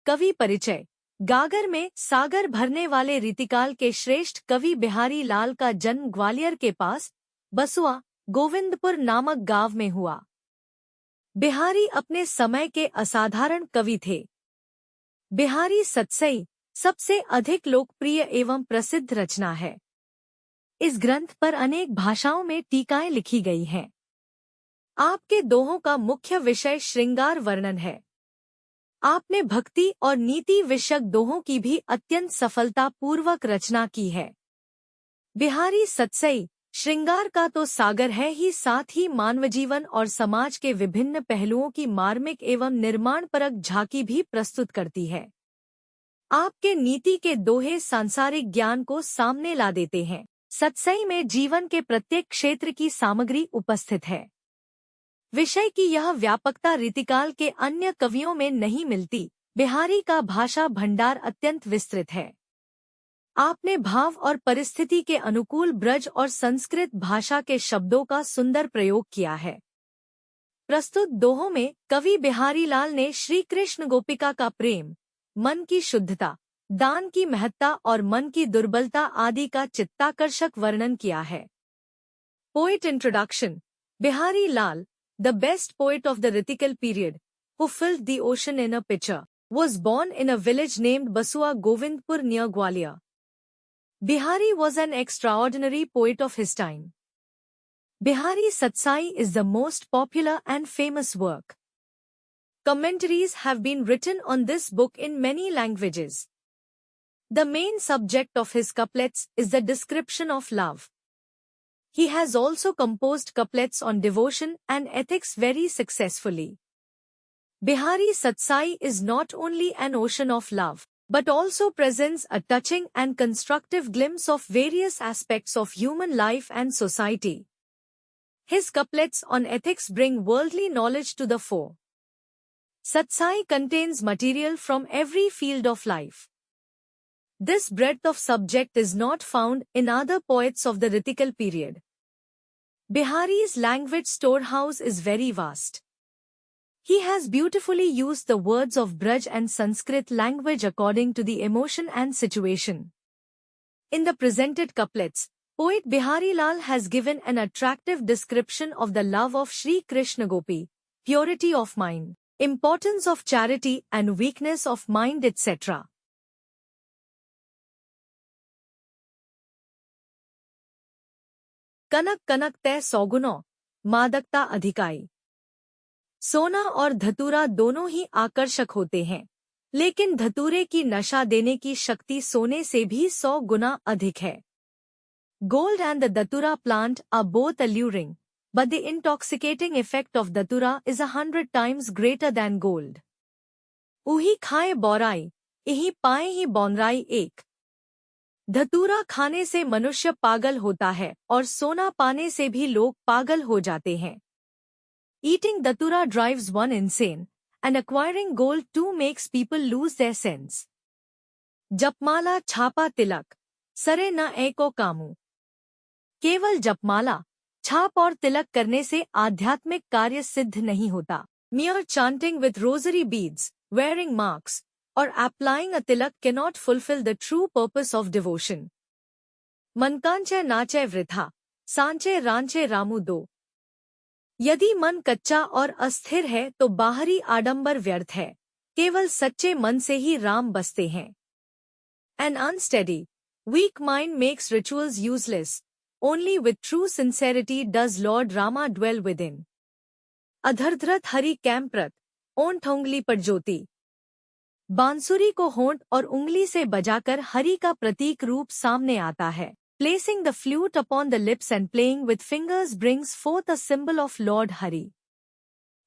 कवि परिचय। गागर में सागर भरने वाले रीतिकाल के श्रेष्ठ कवि बिहारी लाल का जन्म ग्वालियर के पास बसुआ गोविंदपुर नामक गांव में हुआ। बिहारी अपने समय के असाधारण कवि थे। बिहारी सतसई सबसे अधिक लोकप्रिय एवं प्रसिद्ध रचना है। इस ग्रंथ पर अनेक भाषाओं में टीकाएं लिखी गई हैं। आपके दोहों का मुख्य विषय श्रृंगार वर्णन है। आपने भक्ति और नीति विषयक दोहों की भी अत्यंत सफलतापूर्वक रचना की है। बिहारी सतसई श्रृंगार का तो सागर है ही, साथ ही मानवजीवन और समाज के विभिन्न पहलुओं की मार्मिक एवं निर्माणपरक झांकी भी प्रस्तुत करती है। आपके नीति के दोहे सांसारिक ज्ञान को सामने ला देते हैं। सतसई में जीवन के प्रत्येक क्षेत्र की सामग्री उपस्थित है। विषय की यह व्यापकता रीतिकाल के अन्य कवियों में नहीं मिलती। बिहारी का भाषा भंडार अत्यंत विस्तृत है। आपने भाव और परिस्थिति के अनुकूल ब्रज और संस्कृत भाषा के शब्दों का सुंदर प्रयोग किया है। प्रस्तुत दोहों में कवि बिहारी लाल ने श्री कृष्ण गोपिका का प्रेम, मन की शुद्धता, दान की महत्ता और मन की दुर्बलता आदि का चित्ताकर्षक वर्णन किया है। Poet introduction. Bihari Lal, the best poet of the Ritical period, who filled the ocean in a pitcher, was born in a village named Basua Govindpur near Gwalior. Bihari was an extraordinary poet of his time. Bihari Satsai is the most popular and famous work. Commentaries have been written on this book in many languages. The main subject of his couplets is the description of love. He has also composed couplets on devotion and ethics very successfully. Bihari Satsai is not only an ocean of love, but also presents a touching and constructive glimpse of various aspects of human life and society. His couplets on ethics bring worldly knowledge to the fore. Satsai contains material from every field of life. This breadth of subject is not found in other poets of the Ritical period. Bihari's language storehouse is very vast. He has beautifully used the words of Braj and Sanskrit language according to the emotion and situation. In the presented couplets, poet Bihari Lal has given an attractive description of the love of Shri Krishna Gopi, purity of mind, importance of charity and weakness of mind, etc. कनक कनक तय सौगुनों, मादकता अधिकाई। सोना और धतूरा दोनों ही आकर्षक होते हैं, लेकिन धतूरे की नशा देने की शक्ति सोने से भी 100 गुना अधिक है। Gold and the datura plant are both alluring, but the intoxicating effect of datura is 100 times greater than gold. उही खाए बौराई, इही पाए ही बौनराई एक। धतूरा खाने से मनुष्य पागल होता है और सोना पाने से भी लोग पागल हो जाते हैं। Eating datura drives one insane, and acquiring gold too makes people lose their sense. जपमाला छापा तिलक, सरे न एको कामू। केवल जपमाला, छाप और तिलक करने से आध्यात्मिक कार्य सिद्ध नहीं होता। Mere chanting with rosary beads, wearing marks, or applying a tilak cannot fulfill the true purpose of devotion. मनकांचे नाचे वृथा, सांचे रांचे रामू दो। यदि मन कच्चा और अस्थिर है तो बाहरी आडंबर व्यर्थ है, केवल सच्चे मन से ही राम बसते हैं। An unsteady, weak mind makes rituals useless. Only with true sincerity does Lord Rama dwell within. अधरधरत Hari कैंप्रत, ओंठ उंगली पर ज्योति। बांसुरी को होंठ और उंगली से बजाकर हरि का प्रतीक रूप सामने आता है। Placing the flute upon the lips and playing with fingers brings forth a symbol of Lord Hari.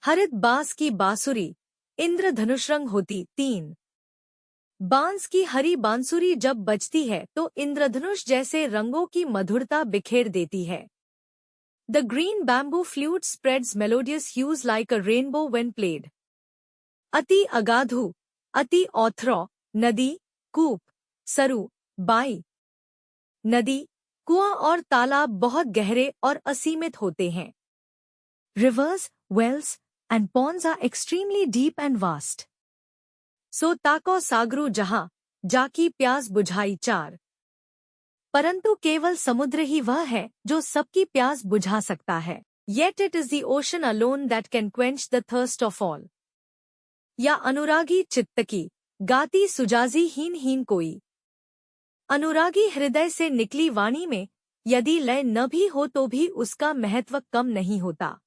हरित बांस की बांसुरी, इंद्रधनुष रंग होती। 3 बांस की हरी बांसुरी जब बजती है तो इंद्रधनुष जैसे रंगों की मधुरता बिखेर देती है। The green bamboo flute spreads melodious hues like a rainbow when played. अति अगाधु, अति औथ्रो, नदी, कूप, सरु, बाई। नदी, कुआं और तालाब बहुत गहरे और असीमित होते हैं। Rivers, wells, and ponds are extremely deep and vast. सो ताको सागरू जहां, जाकी प्यास बुझाई चार। परंतु केवल समुद्र ही वह है जो सबकी प्यास बुझा सकता है। Yet it is the ocean alone that can quench the thirst of all. या अनुरागी चित्त की, गाती सुजाजी हीन हीन कोई। अनुरागी हृदय से निकली वाणी में यदि लय न भी हो तो भी उसका महत्व कम नहीं होता।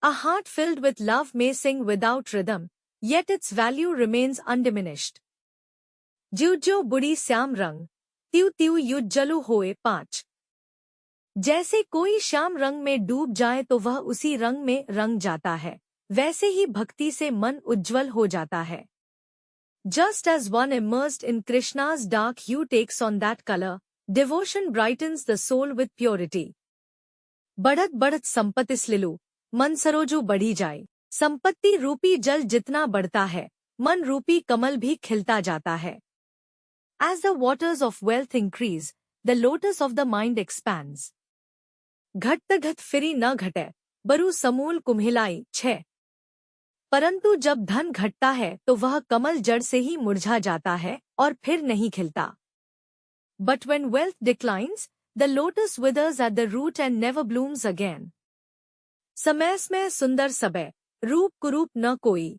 A heart filled with love may sing without rhythm, yet its value remains undiminished. ज्यो ज्यो बुढ़ी श्याम रंग, त्यू त्यू युज्जलु होए पाँच। जैसे कोई श्याम रंग में डूब जाए तो वह उसी रंग में रंग जाता है, वैसे ही भक्ति से मन उज्ज्वल हो जाता है। Just as one immersed in Krishna's dark hue takes on that color, devotion brightens the soul with purity. बढ़त बढ़त संपत्ति स्लिलु, मन सरोजू बढ़ी जाए। संपत्ति रूपी जल जितना बढ़ता है, मन रूपी कमल भी खिलता जाता है। As the waters of wealth increase, the lotus of the mind expands. घटत घट फिरी न घटे, बरु समूल कुम्हिलाई छह। परंतु जब धन घटता है तो वह कमल जड़ से ही मुरझा जाता है और फिर नहीं खिलता। But when wealth declines, the lotus withers at the root and never blooms again. समय समय सुंदर सबे, रूप कुरूप न कोई।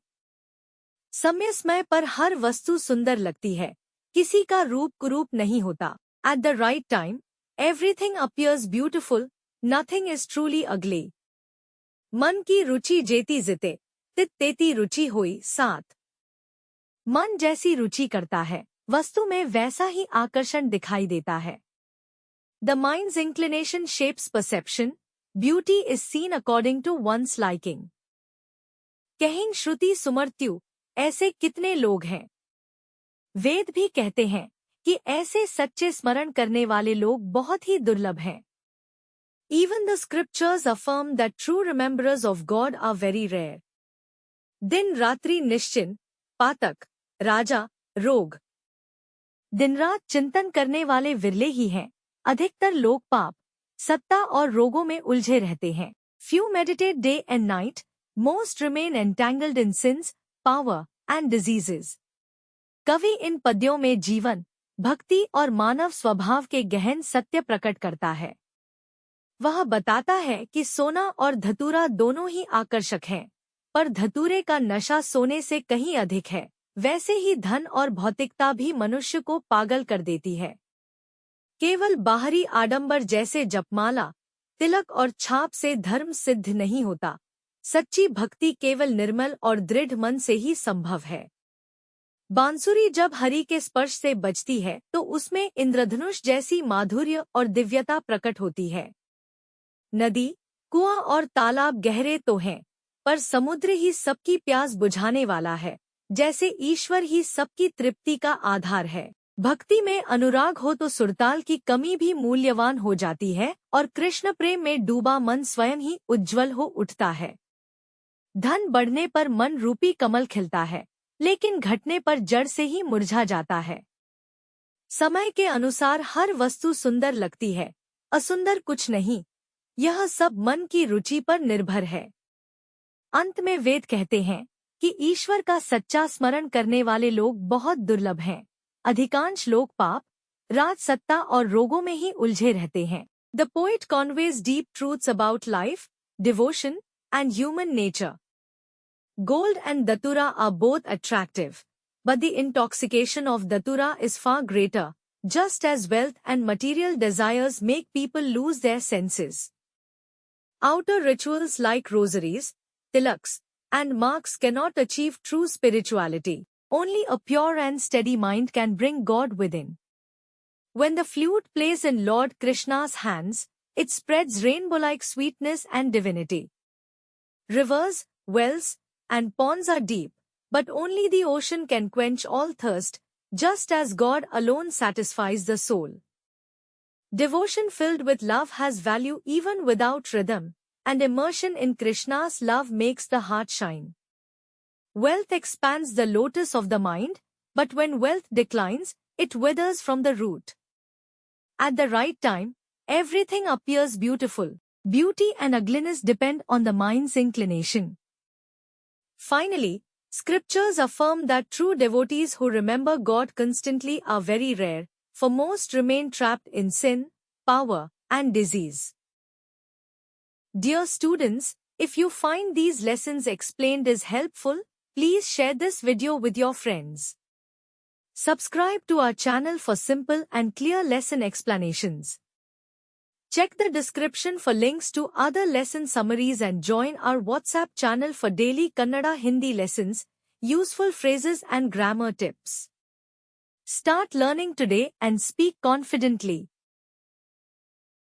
समय समय पर हर वस्तु सुंदर लगती है, किसी का रूप कुरूप नहीं होता। At the right time, everything appears beautiful, nothing is truly ugly. मन की रुचि जेती जिते, तित तेती रुचि होई सात। मन जैसी रुचि करता है, वस्तु में वैसा ही आकर्षण दिखाई देता है। The mind's inclination shapes perception, beauty is seen according to one's liking. कहिं श्रुति सुमर्त्यु, ऐसे कितने लोग हैं। वेद भी कहते हैं कि ऐसे सच्चे स्मरण करने वाले लोग बहुत ही दुर्लभ हैं। Even the scriptures affirm that true rememberers of God are very rare. दिन रात्रि निश्चिन, पातक, राजा, रोग। दिन रात चिंतन करने वाले विरले ही हैं, अधिकतर लोग पाप, सत्ता और रोगों में उलझे रहते हैं। Few meditate day and night, most remain entangled in sins, power and diseases. कवि इन पद्यों में जीवन, भक्ति और मानव स्वभाव के गहन सत्य प्रकट करता है। वह बताता है कि सोना और धतूरा दोनों ही आकर्षक हैं, पर धतूरे का नशा सोने से कहीं अधिक है। वैसे ही धन और भौतिकता भी मनुष्य को पागल कर देती है। केवल बाहरी आडंबर जैसे जपमाला, तिलक और छाप से धर्म सिद्ध नहीं होता। सच्ची भक्ति केवल निर्मल और दृढ़ मन से ही संभव है। बांसुरी जब हरि के स्पर्श से बजती है तो उसमें इंद्रधनुष जैसी माधुर्य और दिव्यता प्रकट होती है। नदी, कुआं और तालाब गहरे तो हैं, पर समुद्र ही सबकी प्यास बुझाने वाला है, जैसे ईश्वर ही सबकी तृप्ति का आधार है। भक्ति में अनुराग हो तो सुरताल की कमी भी मूल्यवान हो जाती है और कृष्ण प्रेम में डूबा मन स्वयं ही उज्ज्वल हो उठता है। धन बढ़ने पर मन रूपी कमल खिलता है, लेकिन घटने पर जड़ से ही मुरझा जाता है। समय के अनुसार हर वस्तु सुंदर लगती है, असुंदर कुछ नहीं। यह सब मन की रुचि पर निर्भर है। अंत में वेद कहते हैं कि ईश्वर का सच्चा स्मरण करने वाले लोग बहुत दुर्लभ हैं। अधिकांश लोग पाप, राज सत्ता और रोगों में ही उलझे रहते हैं। The poet conveys deep truths about life, devotion, and human nature. Gold and datura are both attractive, but the intoxication of datura is far greater, just as wealth and material desires make people lose their senses. Outer rituals like rosaries, tilaks, and marks cannot achieve true spirituality. Only a pure and steady mind can bring God within. When the flute plays in Lord Krishna's hands, it spreads rainbow-like sweetness and divinity. Rivers, wells, and ponds are deep, but only the ocean can quench all thirst, just as God alone satisfies the soul. Devotion filled with love has value even without rhythm, and immersion in Krishna's love makes the heart shine. Wealth expands the lotus of the mind, but when wealth declines, it withers from the root. At the right time, everything appears beautiful. Beauty and ugliness depend on the mind's inclination. Finally, Scriptures affirm that true devotees who remember God constantly are very rare, for most remain trapped in sin, power, and disease. Dear students, if you find these lessons explained is helpful, please share this video with your friends. Subscribe to our channel for simple and clear lesson explanations. Check the description for links to other lesson summaries and join our WhatsApp channel for daily Kannada Hindi lessons, useful phrases and grammar tips. Start learning today and speak confidently.